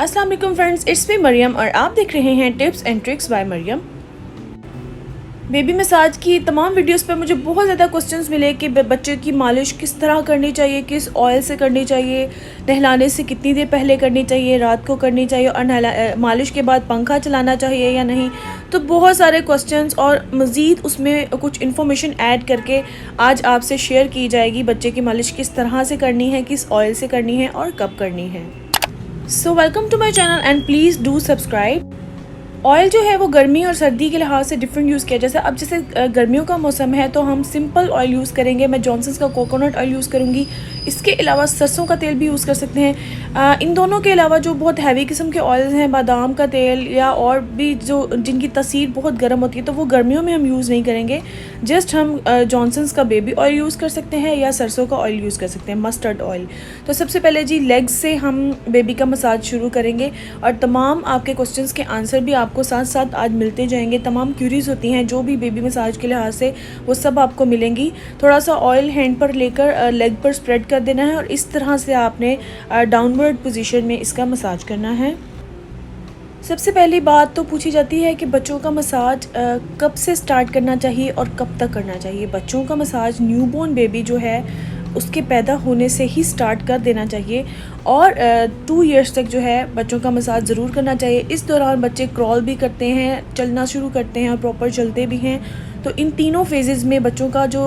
अस्सलाम वालेकुम friends, it's me Maryam और आप देख रहे हैं tips and tricks by Mariam. Baby massage की तमाम वीडियोस पे मुझे बहुत ज़्यादा क्वेश्चंस मिले कि बच्चे की मालिश किस तरह करनी चाहिए, किस ऑयल से करनी चाहिए, नहलाने से कितनी देर पहले करनी चाहिए, रात को करनी चाहिए और मालिश के बाद पंखा चलाना चाहिए या नहीं। तो बहुत सारे क्वेश्चंस और मज़ीद उसमें कुछ इन्फॉर्मेशन ऐड करके आज आपसे शेयर की जाएगी बच्चे की मालिश किस तरह से करनी है, किस ऑयल से करनी है और कब करनी है। So welcome to my channel and please do subscribe. Oil जो है वो गर्मी और सर्दी के लिहाज से डिफरेंट यूज़ किया। जैसे गर्मियों का मौसम है तो हम सिंपल ऑयल यूज़ करेंगे। मैं जॉनसन्स का कोकोनट ऑयल यूज़ करूँगी। इसके अलावा सरसों का तेल भी यूज़ कर सकते हैं। इन दोनों के अलावा जो बहुत हैवी किस्म के ऑयल्स हैं, बादाम का तेल या और भी जो जिनकी तसीर बहुत गर्म होती है, तो वो गर्मियों में हम यूज़ नहीं करेंगे। जस्ट हम जॉनसन्स का बेबी ऑयल यूज़ कर सकते हैं या सरसों का ऑयल यूज़ कर सकते हैं, मस्टर्ड ऑयल। तो सबसे पहले जी लेग्स से हम बेबी का मसाज शुरू करेंगे और तमाम आपके क्वेश्चंस के आंसर भी आपको साथ साथ आज मिलते जाएंगे। तमाम क्यूरीज होती हैं जो भी बेबी मसाज के लिहाज से, वो सब आपको मिलेंगी। थोड़ा सा ऑयल हैंड पर लेकर लेग पर स्प्रेड कर देना है और इस तरह से आपने डाउनवर्ड पोजीशन में इसका मसाज करना है। सबसे पहली बात तो पूछी जाती है कि बच्चों का मसाज कब से स्टार्ट करना चाहिए और कब तक करना चाहिए। बच्चों का मसाज न्यूबॉर्न बेबी जो है उसके पैदा होने से ही स्टार्ट कर देना चाहिए और 2 इयर्स तक जो है बच्चों का मसाज ज़रूर करना चाहिए। इस दौरान बच्चे क्रॉल भी करते हैं, चलना शुरू करते हैं और प्रॉपर चलते भी हैं। तो इन तीनों फेजेज़ में बच्चों का जो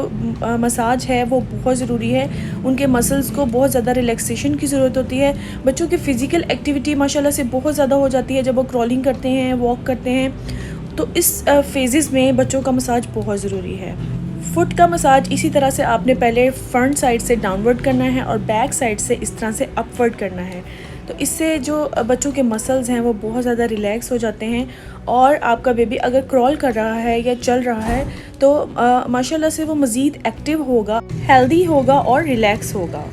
मसाज है वो बहुत ज़रूरी है। उनके मसल्स को बहुत ज़्यादा रिलैक्सेशन की ज़रूरत होती है। बच्चों की फ़िज़िकल एक्टिविटी माशाल्लाह से बहुत ज़्यादा हो जाती है जब वो क्रॉलिंग करते हैं, वॉक करते हैं। तो इस फेजेज़ में बच्चों का मसाज बहुत ज़रूरी है। फुट का मसाज इसी तरह से आपने पहले फ्रंट साइड से डाउनवर्ड करना है और बैक साइड से इस तरह से अपवर्ड करना है। तो इससे जो बच्चों के मसल्स हैं वो बहुत ज़्यादा रिलैक्स हो जाते हैं और आपका बेबी अगर क्रॉल कर रहा है या चल रहा है तो माशाल्लाह से वो मज़ीद एक्टिव होगा, हेल्दी होगा और रिलैक्स होगा।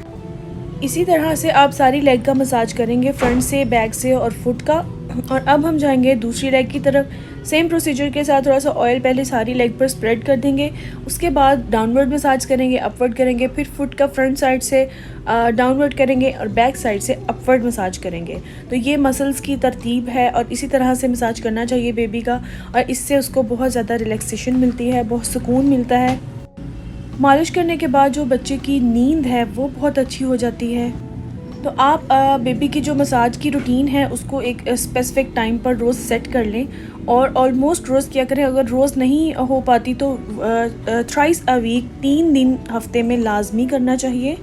इसी तरह से आप सारी लेग का मसाज करेंगे, फ्रंट से, बैक से और फुट का। और अब हम जाएंगे दूसरी लेग की तरफ। सेम प्रोसीजर के साथ थोड़ा सा ऑयल पहले सारी लेग पर स्प्रेड कर देंगे, उसके बाद डाउनवर्ड मसाज करेंगे, अपवर्ड करेंगे, फिर फुट का फ्रंट साइड से डाउनवर्ड करेंगे और बैक साइड से अपवर्ड मसाज करेंगे। तो ये मसल्स की तरतीब है और इसी तरह से मसाज करना चाहिए बेबी का और इससे उसको बहुत ज़्यादा रिलैक्सेशन मिलती है, बहुत सुकून मिलता है। मालिश करने के बाद जो बच्चे की नींद है वो बहुत अच्छी हो जाती है। तो आप बेबी की जो मसाज की रूटीन है उसको एक स्पेसिफिक टाइम पर रोज़ सेट कर लें और ऑलमोस्ट रोज़ किया करें। अगर रोज़ नहीं हो पाती तो थ्राइस अ वीक, 3 दिन हफ्ते में लाजमी करना चाहिए।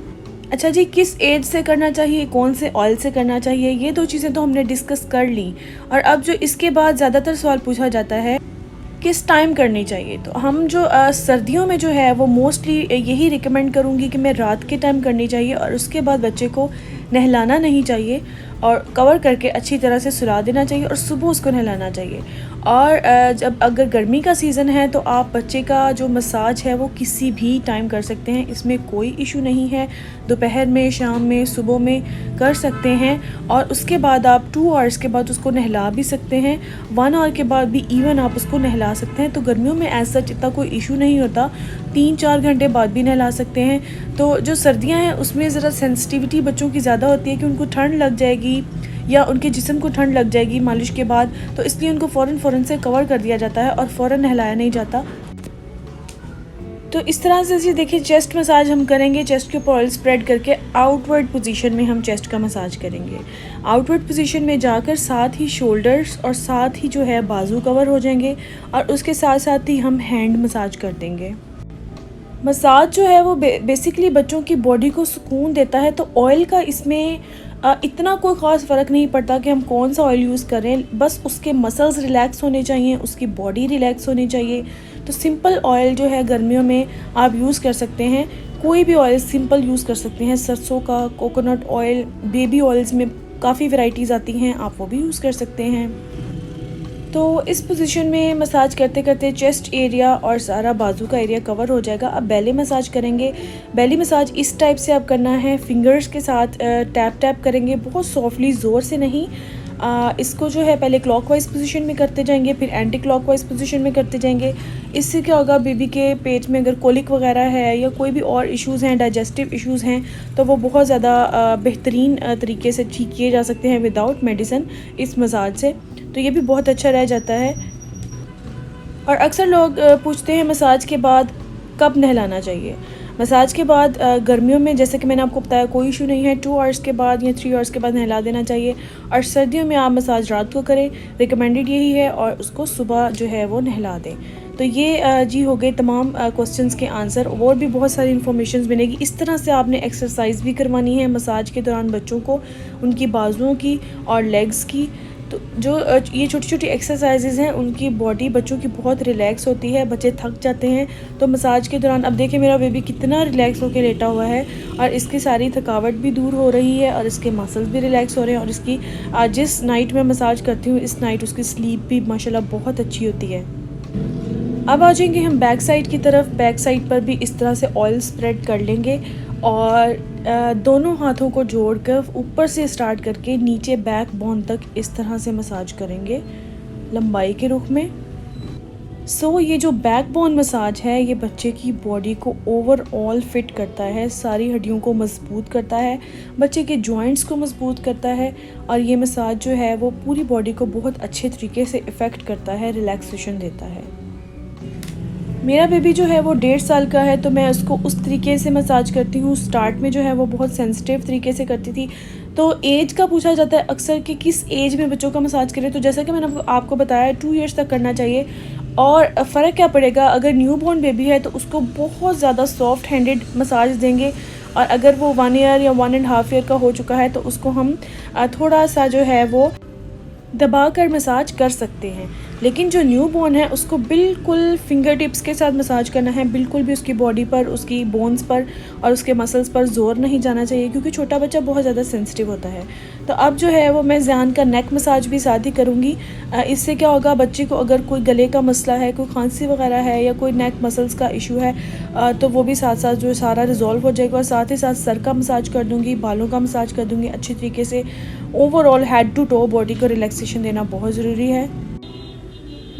अच्छा जी, किस एज से करना चाहिए, कौन से ऑयल से करना चाहिए, ये 2 चीज़ें तो हमने डिस्कस कर ली। और अब जो इसके बाद ज़्यादातर सवाल पूछा जाता है किस टाइम करनी चाहिए, तो हम जो सर्दियों में जो है वो मोस्टली यही रिकमेंड करूँगी कि मैं रात के टाइम करनी चाहिए और उसके बाद बच्चे को नहलाना नहीं चाहिए और कवर करके अच्छी तरह से सुला देना चाहिए और सुबह उसको नहलाना चाहिए। और जब अगर गर्मी का सीज़न है तो आप बच्चे का जो मसाज है वो किसी भी टाइम कर सकते हैं, इसमें कोई इशू नहीं है। दोपहर में, शाम में, सुबह में कर सकते हैं और उसके बाद आप 2 आवर्स के बाद उसको नहला भी सकते हैं। 1 आवर के बाद भी इवन आप उसको नहला सकते हैं। तो गर्मियों में एज सच इतना कोई इशू नहीं होता, 3-4 घंटे बाद भी नहला सकते हैं। तो जो सर्दियाँ हैं उसमें ज़रा सेंसिटिविटी बच्चों की ज़्यादा होती है कि उनको ठंड लग जाएगी या उनके जिस्म को ठंड लग जाएगी मालिश के बाद, तो इसलिए उनको फ़ौरन से कवर कर दिया जाता है और फ़ौरन नहलाया नहीं जाता। तो इस तरह से जी देखिए, चेस्ट मसाज हम करेंगे। चेस्ट के ऊपर ऑयल स्प्रेड करके आउटवर्ड पोजीशन में हम चेस्ट का मसाज करेंगे। आउटवर्ड पोजीशन में जाकर साथ ही शोल्डर्स और साथ ही जो है बाजू कवर हो जाएंगे और उसके साथ साथ ही हम हैंड मसाज कर देंगे। मसाज जो है वो बेसिकली बच्चों की बॉडी को सुकून देता है। तो ऑयल का इसमें इतना कोई ख़ास फ़र्क नहीं पड़ता कि हम कौन सा ऑयल यूज़ करें, बस उसके मसल्स रिलैक्स होने चाहिए, उसकी बॉडी रिलैक्स होनी चाहिए। तो सिंपल ऑयल जो है गर्मियों में आप यूज़ कर सकते हैं, कोई भी ऑयल सिंपल यूज़ कर सकते हैं। सरसों का, कोकोनट ऑयल, बेबी ऑयल्स में काफ़ी वैरायटीज़ आती हैं, आप वो भी यूज़ कर सकते हैं। तो इस पोजीशन में मसाज करते करते चेस्ट एरिया और सारा बाजू का एरिया कवर हो जाएगा। अब बेली मसाज करेंगे। बेली मसाज इस टाइप से अब करना है, फिंगर्स के साथ टैप टैप करेंगे, बहुत सॉफ्टली, ज़ोर से नहीं। इसको जो है पहले क्लॉकवाइज पोजीशन में करते जाएंगे, फिर एंटी क्लॉकवाइज पोजीशन में करते जाएंगे। इससे क्या होगा, बेबी के पेट में अगर कोलिक वगैरह है या कोई भी और इश्यूज़ हैं, डाइजेस्टिव इश्यूज़ हैं, तो वो बहुत ज़्यादा बेहतरीन तरीके से ठीक किए जा सकते हैं विदाउट मेडिसिन इस मसाज से। तो ये भी बहुत अच्छा रह जाता है। और अक्सर लोग पूछते हैं मसाज के बाद कब नहलाना चाहिए। मसाज के बाद गर्मियों में जैसे कि मैंने आपको बताया कोई इशू नहीं है, 2 आवर्स के बाद या 3 आवर्स के बाद नहला देना चाहिए। और सर्दियों में आप मसाज रात को करें, रिकमेंडेड यही है, और उसको सुबह जो है वो नहला दें। तो ये जी हो गए तमाम क्वेश्चंस के आंसर। और भी बहुत सारी इन्फॉर्मेशन मिलेगी। इस तरह से आपने एक्सरसाइज भी करवानी है मसाज के दौरान बच्चों को, उनकी बाजुओं की और लेग्स की। तो जो ये छोटी छोटी एक्सरसाइजेज़ हैं उनकी बॉडी बच्चों की बहुत रिलैक्स होती है, बच्चे थक जाते हैं। तो मसाज के दौरान अब देखिए मेरा बेबी कितना रिलैक्स होकर लेटा हुआ है, और इसकी सारी थकावट भी दूर हो रही है, और इसके मसल्स भी रिलैक्स हो रहे हैं। और इसकी जिस नाइट में मसाज करती हूँ, इस नाइट उसकी स्लीप भी माशाल्लाह बहुत अच्छी होती है। अब आ जाएंगे हम बैक साइड की तरफ। बैक साइड पर भी इस तरह से ऑयल स्प्रेड कर लेंगे, और दोनों हाथों को जोड़कर ऊपर से स्टार्ट करके नीचे बैक बोन तक इस तरह से मसाज करेंगे लंबाई के रुख में। ये जो बैक बोन मसाज है ये बच्चे की बॉडी को ओवरऑल फिट करता है, सारी हड्डियों को मजबूत करता है, बच्चे के जॉइंट्स को मजबूत करता है, और ये मसाज जो है वो पूरी बॉडी को बहुत अच्छे तरीके से इफ़ेक्ट करता है, रिलैक्सेशन देता है। मेरा बेबी जो है वो 1.5 साल का है, तो मैं उसको उस तरीके से मसाज करती हूँ। स्टार्ट में जो है वो बहुत सेंसिटिव तरीके से करती थी। तो एज का पूछा जाता है अक्सर कि किस एज में बच्चों का मसाज करें, तो जैसा कि मैंने आपको बताया 2 इयर्स तक करना चाहिए। और फ़र्क क्या पड़ेगा, अगर न्यू बॉर्न बेबी है तो उसको बहुत ज़्यादा सॉफ्ट हैंडेड मसाज देंगे, और अगर वो 1 ईयर या 1.5 ईयर का हो चुका है तो उसको हम थोड़ा सा जो है वो दबा कर मसाज कर सकते हैं। लेकिन जो न्यू बॉर्न है उसको बिल्कुल फिंगर टिप्स के साथ मसाज करना है, बिल्कुल भी उसकी बॉडी पर, उसकी बोन्स पर और उसके मसल्स पर ज़ोर नहीं जाना चाहिए, क्योंकि छोटा बच्चा बहुत ज़्यादा सेंसिटिव होता है। तो अब जो है वो मैं ज़ियान का नेक मसाज भी साथ ही करूँगी। इससे क्या होगा, बच्चे को अगर कोई गले का मसला है, कोई खांसी वगैरह है, या कोई नेक मसल्स का इशू है, तो वो भी साथ साथ जो सारा रिजॉल्व हो जाएगा। और साथ ही साथ सर का मसाज कर दूँगी, बालों का मसाज कर दूँगी अच्छी तरीके से। Overall head to toe body को रिलैक्सेशन देना बहुत ज़रूरी है।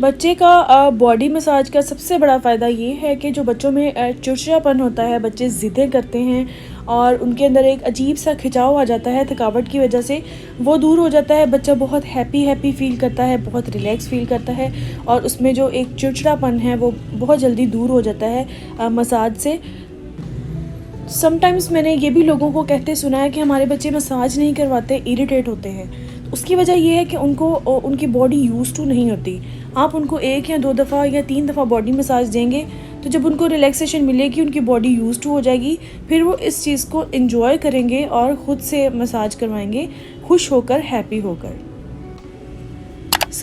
बच्चे का बॉडी मसाज का सबसे बड़ा फ़ायदा ये है कि जो बच्चों में चिड़चिड़ापन होता है, बच्चे ज़िद्दें करते हैं और उनके अंदर एक अजीब सा खिंचाव आ जाता है थकावट की वजह से, वो दूर हो जाता है। बच्चा बहुत हैप्पी फील करता है, बहुत रिलैक्स फील करता है, और उसमें जो एक चिड़चिड़ापन है वो बहुत जल्दी दूर हो जाता है मसाज से। समटाइम्स मैंने ये भी लोगों को कहते सुना है कि हमारे बच्चे मसाज नहीं करवाते, इरिटेट होते हैं। उसकी वजह ये है कि उनकी बॉडी यूज़ टू नहीं होती। आप उनको 1 या 2 दफ़ा या 3 दफ़ा बॉडी मसाज देंगे, तो जब उनको रिलैक्सेशन मिलेगी, उनकी बॉडी यूज़ टू हो जाएगी, फिर वो इस चीज़ को एंजॉय करेंगे और ख़ुद से मसाज करवाएंगे, खुश होकर, हैप्पी होकर।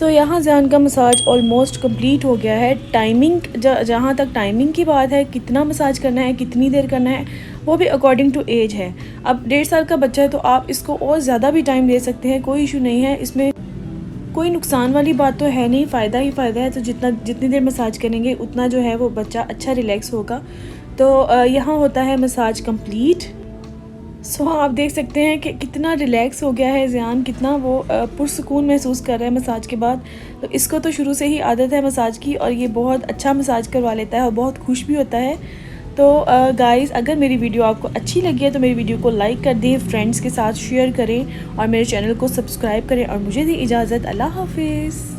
यहाँ ज़ियान का मसाज ऑलमोस्ट कंप्लीट हो गया है। टाइमिंग जहाँ तक टाइमिंग की बात है, कितना मसाज करना है, कितनी देर करना है, वो भी अकॉर्डिंग टू एज है। अब 1.5 साल का बच्चा है तो आप इसको और ज़्यादा भी टाइम दे सकते हैं, कोई इशू नहीं है। इसमें कोई नुकसान वाली बात तो है नहीं, फ़ायदा ही फ़ायदा है। तो जितनी देर मसाज करेंगे उतना जो है वो बच्चा अच्छा रिलैक्स होगा। तो यहाँ होता है मसाज कंप्लीट। आप देख सकते हैं कि कितना रिलैक्स हो गया है ज़ियान, कितना वो पुरसुकून महसूस कर रहा है मसाज के बाद। तो इसको तो शुरू से ही आदत है मसाज की, और ये बहुत अच्छा मसाज करवा लेता है और बहुत खुश भी होता है। तो गाइज़, अगर मेरी वीडियो आपको अच्छी लगी है तो मेरी वीडियो को लाइक कर दें, फ्रेंड्स के साथ शेयर करें, और मेरे चैनल को सब्सक्राइब करें, और मुझे दी इजाज़त। अल्लाह हाफिज़।